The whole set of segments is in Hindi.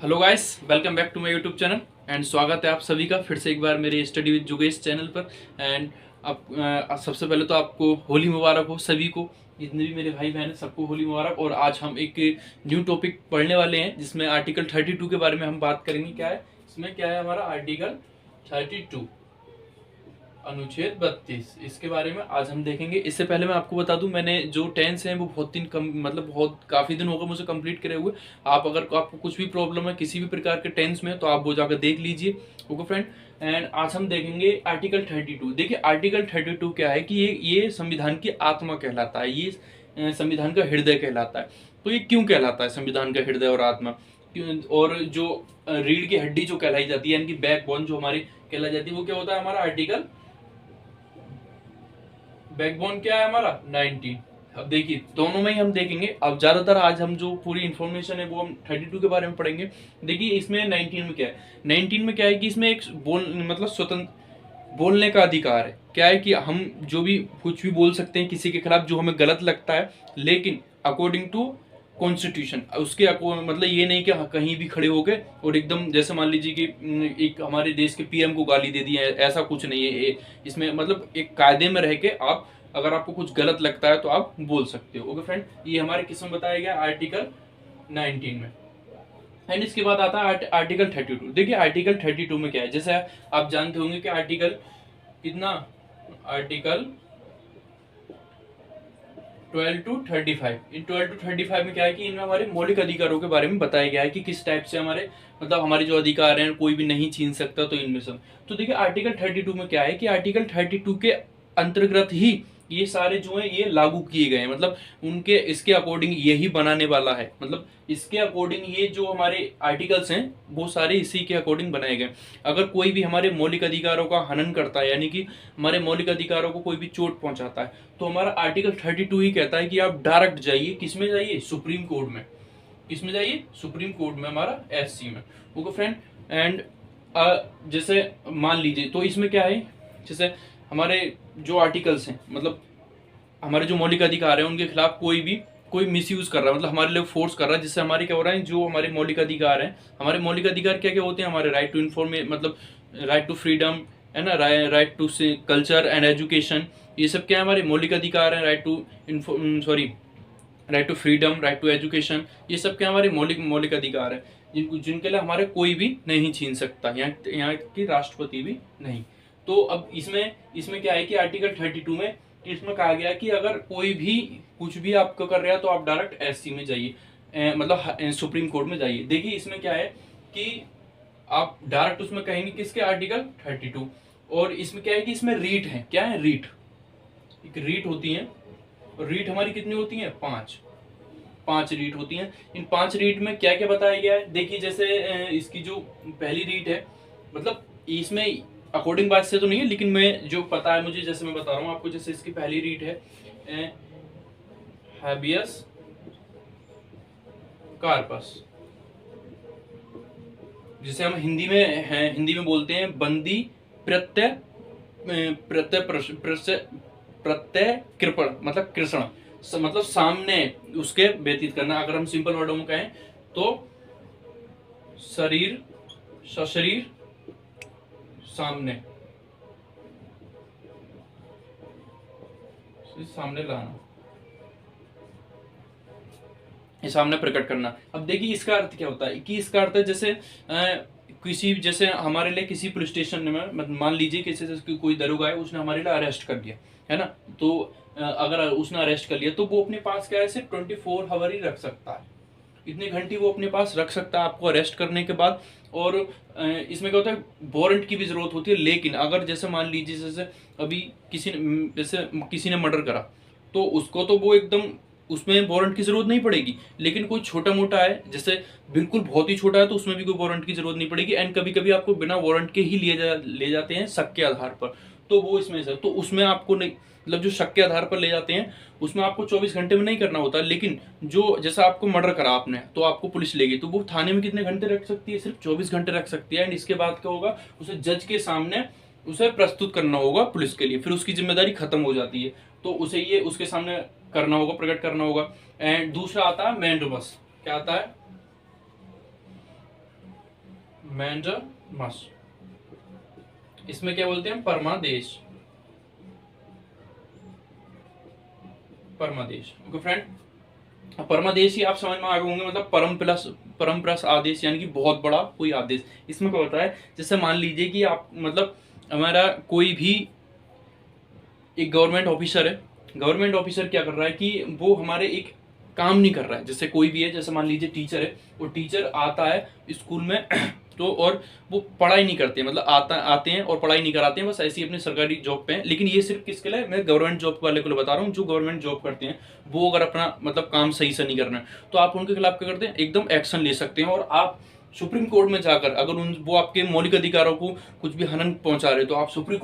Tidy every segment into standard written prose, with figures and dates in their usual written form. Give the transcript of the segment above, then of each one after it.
Hello guys, welcome back to my YouTube channel and स्वागत है आप सभी का फिर से एक बार मेरे स्टडी विद जुगेश चैनल पर। एंड अब सबसे पहले तो आपको होली मुबारक हो सभी को, जितने भी मेरे भाई बहन हैं सबको होली मुबारक। और आज हम एक न्यू टॉपिक पढ़ने वाले हैं जिसमें आर्टिकल 32 के बारे में हम बात करेंगे। क्या है इसमें, क्या है हमारा आर्टिकल 32 अनुच्छेद 32, इसके बारे में आज हम देखेंगे। इससे पहले मैं आपको बता दूं, मैंने जो टेंस हैं वो बहुत दिन मतलब बहुत काफ़ी दिन हो गए मुझे कंप्लीट करे हुए। आप अगर आपको कुछ भी प्रॉब्लम है किसी भी प्रकार के टेंस में तो आप वो जाकर देख लीजिए। ओके फ्रेंड, एंड आज हम देखेंगे आर्टिकल 32। देखिए आर्टिकल 32 क्या है कि ये संविधान की आत्मा कहलाता है, ये संविधान का हृदय कहलाता है। तो ये क्यों कहलाता है संविधान का हृदय और आत्मा? और जो रीढ़ की हड्डी जो कहलाई जाती है, यानी कि बैकबोन जो हमारी कहलाई जाती है, वो क्या होता है हमारा आर्टिकल बैकबोन क्या है हमारा 19। अब देखिए दोनों में ही हम देखेंगे। अब ज्यादातर आज हम जो पूरी इंफॉर्मेशन है वो हम 32 के बारे में पढ़ेंगे। देखिए इसमें 19 में क्या है, 19 में क्या है कि इसमें एक मतलब स्वतंत्र बोलने का अधिकार है। क्या है कि हम जो भी कुछ भी बोल सकते हैं किसी के खिलाफ जो हमें गलत लगता है, लेकिन अकॉर्डिंग टू कॉन्स्टिट्यूशन उसके मतलब ये नहीं कि कहीं भी खड़े हो गए और एकदम जैसे मान लीजिए कि एक हमारे देश के पीएम को गाली दे दी है, ऐसा कुछ नहीं है। इसमें मतलब एक कायदे में रह के आप अगर आपको कुछ गलत लगता है तो आप बोल सकते हो। ओके फ्रेंड, ये हमारे किस्म बताया गया आर्टिकल 19 में। एंड इसके बाद आता है आर्टिकल 32। देखिए आर्टिकल 32 में क्या है, जैसे आप जानते होंगे कि आर्टिकल कितना, आर्टिकल 12 to 35। इन 12 to 35 में क्या है कि इनमें हमारे मौलिक अधिकारों के बारे में बताया गया है कि किस टाइप से हमारे मतलब हमारे जो अधिकार हैं कोई भी नहीं छीन सकता। तो इनमें से तो देखिए आर्टिकल 32 में क्या है कि आर्टिकल 32 के अंतर्गत ही ये सारे जो है ये लागू किए गए हैं। मतलब उनके इसके अकॉर्डिंग यही बनाने वाला है, मतलब इसके अकॉर्डिंग ये जो हमारे आर्टिकल्स हैं वो सारे इसी के अकॉर्डिंग बनाए गए। अगर कोई भी हमारे मौलिक अधिकारों का हनन करता है, यानी कि हमारे मौलिक अधिकारों को कोई भी चोट पहुंचाता है, तो हमारा आर्टिकल 32 ही कहता है कि आप डायरेक्ट जाइए, किसमें जाइए, सुप्रीम कोर्ट में। किसमें जाइए, सुप्रीम कोर्ट में, हमारा एससी में। ओके फ्रेंड, एंड जैसे मान लीजिए तो इसमें क्या है, जैसे हमारे जो आर्टिकल्स हैं मतलब हमारे जो मौलिक अधिकार है उनके खिलाफ कोई मिसयूज कर रहा है, मतलब हमारे लिए फोर्स कर रहा है, जिससे हमारे क्या हो रहा है, जो हमारे मौलिक अधिकार हैं, हमारे मौलिक अधिकार क्या क्या होते हैं, हमारे राइट टू इन्फॉर्मेशन, मतलब राइट टू फ्रीडम है ना, right to culture and education, ये सब क्या है हमारे मौलिक अधिकार हैं। Right to freedom, right to education, ये सब क्या हमारे मौलिक मौलिक अधिकार है जिनके लिए हमारे कोई भी नहीं छीन सकता, यहाँ की राष्ट्रपति भी नहीं। तो अब इसमें क्या है कि आर्टिकल 32 में इसमें कहा गया कि अगर कोई भी कुछ भी आपको कर रहा है तो आप डायरेक्ट एससी में जाइए, मतलब सुप्रीम कोर्ट में जाइए। देखिए इसमें क्या है कि आप डायरेक्ट उसमें कहेंगे किसके, आर्टिकल 32। और इसमें क्या है कि इसमें रीट है, क्या है रीट, एक रीट होती है। रीट हमारी कितनी होती है, पांच रीट होती हैं। इन 5 रीट में क्या क्या बताया गया है, देखिए जैसे इसकी जो पहली रीट है, मतलब इसमें अकॉर्डिंग बात से तो नहीं है, लेकिन मैं जो पता है मुझे, जैसे मैं बता रहा हूँ आपको, जैसे इसकी पहली रीट है हैबियस कार्पस, जिसे हम हिंदी में बोलते हैं बंदी प्रत्यय प्रत्यय प्रत्यय कृपण, मतलब कृषण, मतलब सामने उसके व्यतीत करना। अगर हम सिंपल वर्डों में कहें तो शरीर, सशरीर, सामने लाना, ये सामने प्रकट करना। अब देखिए इसका अर्थ क्या होता है कि इसका अर्थ है जैसे जैसे हमारे लिए किसी पुलिस स्टेशन में मान लीजिए किसी कोई दरोगा है, उसने हमारे लिए अरेस्ट कर दिया है ना, तो अगर उसने अरेस्ट कर लिया तो वो अपने पास क्या है, सिर्फ 24 आवर ही रख सकता है, इतने घंटे वो अपने पास रख सकता है आपको अरेस्ट करने के बाद। और इसमें क्या होता है, वारंट की भी जरूरत होती है। लेकिन अगर जैसे मान लीजिए जैसे अभी किसी ने मर्डर करा तो उसको तो वो एकदम उसमें वारंट की जरूरत नहीं पड़ेगी। लेकिन कोई छोटा मोटा है, जैसे बिल्कुल बहुत ही छोटा है, तो उसमें भी कोई वारंट की जरूरत नहीं पड़ेगी। एंड कभी कभी आपको बिना वारंट के ही ले जाते हैं शक के आधार पर, तो वो इसमें से तो उसमें आपको नहीं, मतलब जो शक के आधार पर ले जाते हैं उसमें आपको 24 घंटे में नहीं करना होता। लेकिन जो जैसा आपको मर्डर करा आपने, तो आपको पुलिस ले गई, तो वो थाने में कितने घंटे रख सकती है, सिर्फ 24 घंटे रख सकती है। एंड इसके बाद क्या होगा, उसे जज के सामने उसे प्रस्तुत करना होगा पुलिस के लिए, फिर उसकी जिम्मेदारी खत्म हो जाती है, तो उसे ये उसके सामने करना होगा, प्रकट करना होगा। एंड दूसरा आता है मैंडोबस, क्या आता है, मैंडमस, इसमें क्या बोलते हैं, परमादेश, परमादेश। ओके फ्रेंड, परमादेश ही आप समझ में आ गए होंगे, मतलब परम प्लस आदेश, यानी कि बहुत बड़ा कोई आदेश। इसमें क्या होता है, जैसे मान लीजिए कि आप मतलब हमारा कोई भी एक गवर्नमेंट ऑफिसर है, गवर्नमेंट ऑफिसर क्या कर रहा है कि वो हमारे एक काम नहीं कर रहा है, जैसे कोई भी है, जैसे मान लीजिए टीचर है, वो टीचर आता है स्कूल में तो और वो पढ़ाई नहीं करते, मतलब आते हैं और पढ़ाई नहीं कराते हैं, बस ऐसी अपनी सरकारी जॉब पे हैं। लेकिन ये सिर्फ किसके लिए, मैं गवर्नमेंट जॉब वाले को बता रहा हूँ, जो गवर्नमेंट जॉब करते हैं वो अगर अपना मतलब काम सही से नहीं कर रहे हैं तो आप उनके खिलाफ क्या करते हैं, एकदम एक्शन ले सकते हैं। और आप सुप्रीम कोर्ट में जाकर अगर वो आपके मौलिक अधिकारों को कुछ भी हनन पहुंचा रहे, तो आप सुप्रीम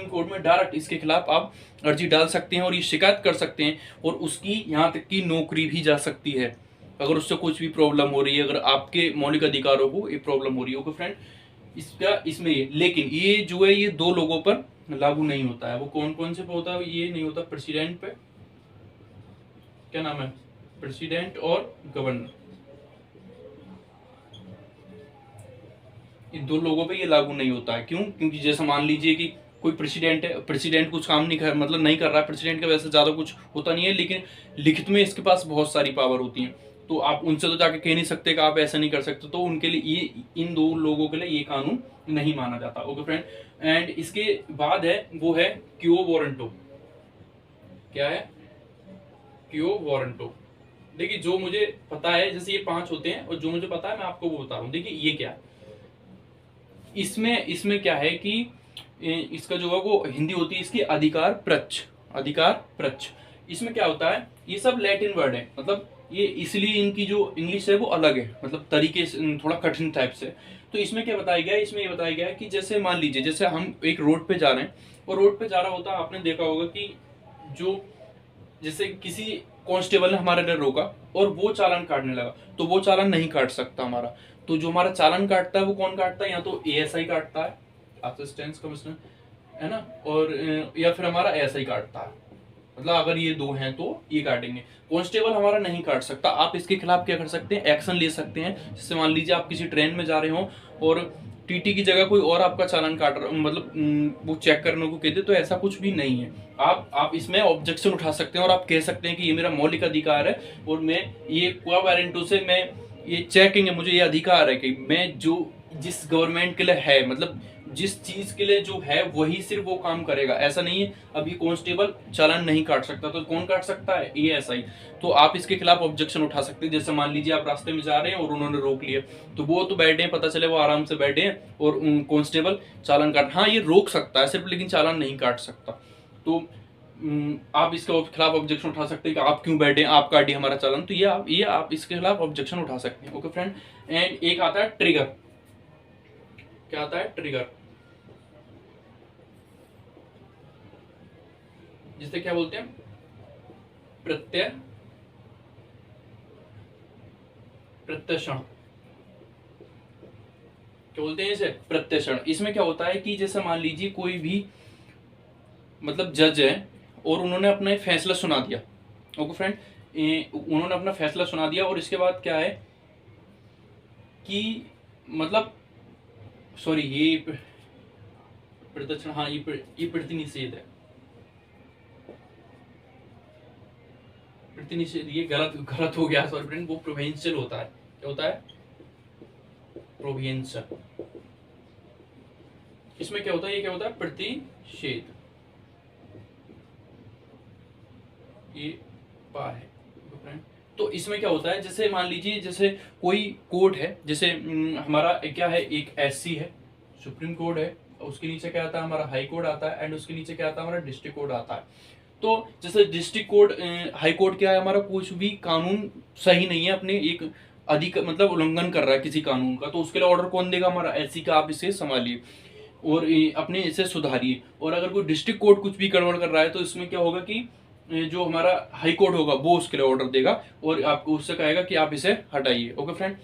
कोर्ट में डायरेक्ट इसके खिलाफ आप अर्जी डाल सकते हैं और ये शिकायत कर सकते हैं, और उसकी यहाँ तक की नौकरी भी जा सकती है अगर उससे कुछ भी प्रॉब्लम हो रही है, अगर आपके मौलिक अधिकारों को ये प्रॉब्लम हो रही है। ओके फ्रेंड, इसका इसमें ये, लेकिन ये जो है ये दो लोगों पर लागू नहीं होता है। वो कौन कौन से पे होता है, ये नहीं होता प्रेसिडेंट पे, क्या नाम है, प्रेसिडेंट और गवर्नर, इन दो लोगों पे ये लागू नहीं होता है। क्यों? क्योंकि जैसे मान लीजिए कि कोई प्रेसिडेंट है, प्रेसिडेंट कुछ काम नहीं कर मतलब नहीं कर रहा है, प्रेसिडेंट का वैसे ज्यादा कुछ होता नहीं है, लेकिन लिखित में इसके पास बहुत सारी पावर होती है, तो आप उनसे तो जाके कह नहीं सकते कि आप ऐसा नहीं कर सकते, तो उनके लिए ये, इन दो लोगों के लिए ये कानून नहीं माना जाता। ओके फ्रेंड, एंड इसके बाद है वो है क्यो वारंटो। क्या है? क्यो वारंटो। देखिए जो मुझे पता है, जैसे ये 5 होते हैं और जो मुझे पता है मैं आपको वो बता रहा हूँ। देखिए ये क्या है, इसमें क्या है कि इसका जो है वो हिंदी होती है इसकी अधिकार प्रच्छ, अधिकार प्रच्छ। इसमें क्या होता है, ये सब लैटिन वर्ड है, मतलब ये इसलिए इनकी जो इंग्लिश है वो अलग है, मतलब तरीके से थोड़ा कठिन टाइप से। तो इसमें क्या बताया गया है, इसमें ये बताया गया है कि जैसे मान लीजिए जैसे हम एक रोड पे जा रहे हैं, और रोड पे जा रहा होता है, आपने देखा होगा कि जो जैसे किसी कांस्टेबल ने हमारे लिए रोका और वो चालान काटने लगा, तो वो चालान नहीं काट सकता हमारा। तो जो हमारा चालान काटता है वो कौन काटता है, या तो एएसआई काटता है, असिस्टेंट कमिश्नर, है ना, और या फिर हमारा एएसआई काटता है। मतलब अगर ये दो हैं तो ये काटेंगे, कांस्टेबल हमारा नहीं काट सकता। आप इसके खिलाफ क्या कर सकते हैं, एक्शन ले सकते हैं। जैसे मान लीजिए आप किसी ट्रेन में जा रहे हो और टीटी की जगह कोई और आपका चालान काट रहा, मतलब वो चेक करने को कहते, तो ऐसा कुछ भी नहीं है। आप इसमें ऑब्जेक्शन उठा सकते हैं और आप कह सकते हैं कि ये मेरा मौलिक अधिकार है और मैं ये क्वा वारंटो से मैं ये चेकिंग है, मुझे ये अधिकार है कि मैं जो जिस गवर्नमेंट के लिए है, मतलब जिस चीज के लिए जो है वही सिर्फ वो काम करेगा। ऐसा नहीं है अभी कांस्टेबल चालान नहीं काट सकता, तो कौन काट सकता है, एएसआई। तो आप इसके खिलाफ ऑब्जेक्शन उठा सकते हैं। जैसे मान लीजिए आप रास्ते में जा रहे हैं और उन्होंने रोक लिया, तो वो तो बैठे हैं, पता चले वो आराम से बैठे हैं और कांस्टेबल चालान काट, हाँ ये रोक सकता है सिर्फ, लेकिन चालान नहीं काट सकता। तो आप इसके खिलाफ ऑब्जेक्शन उठा सकते हैं कि आप क्यों बैठे, आप काटिए हमारा चालान। तो ये आप इसके खिलाफ ऑब्जेक्शन उठा सकते हैं। ओके फ्रेंड, एंड एक आता है ट्रिगर। क्या आता है, ट्रिगर, जिसे क्या बोलते हैं, प्रत्यक्षण, क्या बोलते हैं इसे, प्रत्यक्षण। इसमें क्या होता है कि जैसे मान लीजिए कोई भी मतलब जज है और उन्होंने अपना फैसला सुना दिया। ओके फ्रेंड, उन्होंने अपना फैसला सुना दिया और इसके बाद क्या है कि मतलब सॉरी ये प्रत्यक्षण, हाँ ये प्रतिनिषेध है, प्रतिनिषेध ये गलत हो गया, सॉरी फ्रेंड, वो प्रोविंशियल होता है। क्या होता है, प्रोविंशियल। इसमें क्या होता है, ये क्या होता है, प्रतिषेध, ये पा है। तो इसमें क्या होता है, जैसे मान लीजिए जैसे कोई कोर्ट है, जैसे हमारा क्या है, एक एससी है, सुप्रीम कोर्ट है, उसके नीचे क्या आता है, हमारा हाई कोर्ट आता है, एंड उसके नीचे क्या आता है, हमारा डिस्ट्रिक्ट कोर्ट आता है। तो जैसे डिस्ट्रिक्ट कोर्ट, हाई कोर्ट क्या है, हमारा कुछ भी कानून सही नहीं है, अपने एक अधिक मतलब उल्लंघन कर रहा है किसी कानून का, तो उसके लिए ऑर्डर कौन देगा, हमारा एससी का, आप इसे संभालिए और अपने इसे सुधारिए। और अगर कोई डिस्ट्रिक्ट कोर्ट कुछ भी गड़बड़ कर रहा है, तो इसमें क्या होगा कि जो हमारा हाई कोर्ट होगा वो उसके लिए ऑर्डर देगा और आपको उससे कहेगा कि आप इसे हटाइए। ओके फ्रेंड,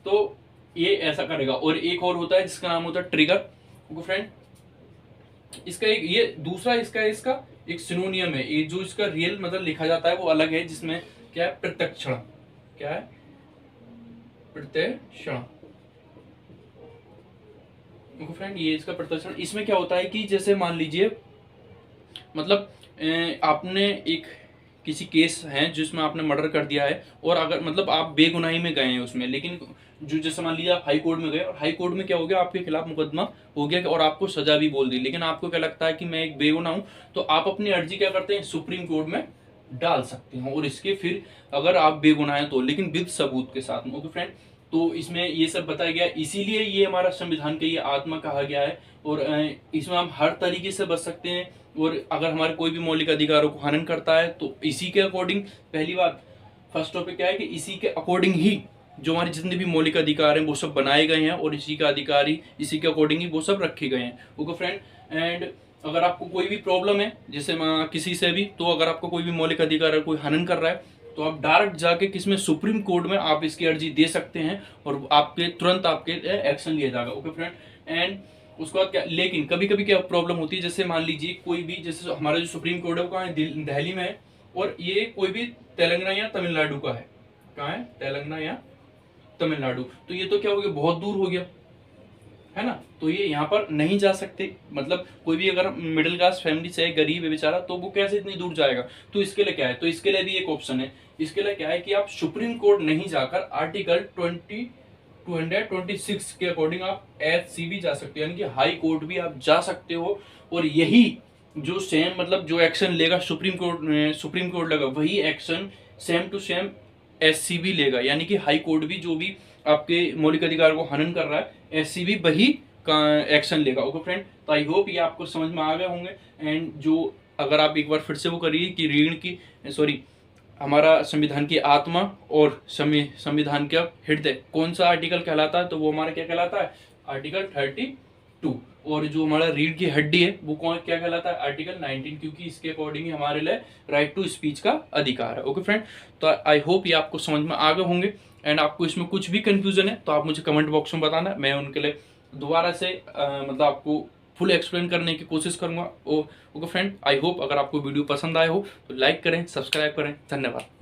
तो ये ऐसा करेगा। और एक और होता है जिसका नाम होता है ट्रिगर। ओके फ्रेंड, इसका एक ये दूसरा इसका एक सिनोनियम है, ये जो इसका रियल मतलब लिखा जाता है वो अलग है, जिसमें क्या है, प्रत्यक्षण। क्या है, प्रत्यक्षण। ओके फ्रेंड, ये इसका प्रदर्शन, इसमें क्या होता है कि जैसे मान लीजिए मतलब आपने एक किसी केस है जिसमें आपने मर्डर कर दिया है, और अगर मतलब आप बेगुनाही में गए हैं उसमें, लेकिन जो जैसे मान लीजिए आप हाई कोर्ट में गए और हाई कोर्ट में क्या हो गया, आपके खिलाफ मुकदमा हो गया और आपको सजा भी बोल दी, लेकिन आपको क्या लगता है कि मैं एक बेगुनाह हूं, तो आप अपनी अर्जी क्या करते हैं, सुप्रीम कोर्ट में डाल सकते हैं, और इसके फिर अगर आप बेगुनाह हैं तो, लेकिन विद सबूत के साथ में। ओके फ्रेंड, तो इसमें ये सब बताया गया, इसीलिए ये हमारा संविधान का ये आत्मा कहा गया है, और इसमें हम हर तरीके से बच सकते हैं, और अगर हमारे कोई भी मौलिक अधिकारों को हनन करता है तो इसी के अकॉर्डिंग, पहली बात फर्स्ट टॉपिक क्या है कि इसी के अकॉर्डिंग ही जो हमारे जितने भी मौलिक अधिकार हैं वो सब बनाए गए हैं, और इसी का अधिकारी इसी के अकॉर्डिंग ही वो सब रखे गए हैं। ओके फ्रेंड, एंड अगर आपको कोई भी प्रॉब्लम है जैसे किसी से भी, तो अगर आपको कोई भी मौलिक अधिकार कोई हनन कर रहा है तो आप डायरेक्ट जाके किसमें, सुप्रीम कोर्ट में आप इसकी अर्जी दे सकते हैं, और आपके तुरंत आपके एक्शन लिया जाएगा। ओके फ्रेंड, एंड उसके बाद क्या, लेकिन कभी कभी क्या प्रॉब्लम होती है, जैसे मान लीजिए कोई भी, जैसे हमारा जो सुप्रीम कोर्ट है वो कहाँ है, दिल्ली में है, और ये कोई भी तेलंगाना या तमिलनाडु का है, कहाँ है, तेलंगाना या तमिलनाडु, तो ये तो क्या हो गया, बहुत दूर हो गया है ना, तो ये यहाँ पर नहीं जा सकते, मतलब कोई भी अगर मिडिल क्लास फैमिली से गरीब है बेचारा, तो वो कैसे इतनी दूर जाएगा, तो इसके लिए क्या है, तो इसके लिए भी एक ऑप्शन है, इसके लिए क्या है कि आप सुप्रीम कोर्ट नहीं जाकर आर्टिकल 226 के अकॉर्डिंग आप HCB जा सकते हो, यानी कि हाई कोर्ट भी आप जा सकते हो, और यही जो सेम मतलब जो एक्शन लेगा सुप्रीम कोर्ट लेगा, वही action same to same HCB लेगा, यानी कि हाई कोर्ट भी जो भी आपके मौलिक अधिकार को हनन कर रहा है, HCB वही का एक्शन लेगा। ओके फ्रेंड, तो आई होप ये आपको समझ में आ गए होंगे, एंड जो अगर आप एक बार फिर से वो करिए कि रीढ़ की सॉरी हमारा संविधान की आत्मा और संविधान का हृदय कौन सा आर्टिकल कहलाता है, तो वो हमारा क्या कहलाता है, आर्टिकल 32, और जो हमारा रीढ़ की हड्डी है वो कौन क्या कहलाता है, आर्टिकल 19, क्योंकि इसके अकॉर्डिंग हमारे लिए राइट टू स्पीच का अधिकार है। ओके फ्रेंड, तो आई होप ये आपको समझ में आ गए होंगे, एंड आपको इसमें कुछ भी कंफ्यूजन है तो आप मुझे कमेंट बॉक्स में बताना, मैं उनके लिए दोबारा से मतलब आपको फुल एक्सप्लेन करने की कोशिश करूंगा। ओके फ्रेंड, आई होप अगर आपको वीडियो पसंद आए हो तो लाइक करें, सब्सक्राइब करें, धन्यवाद।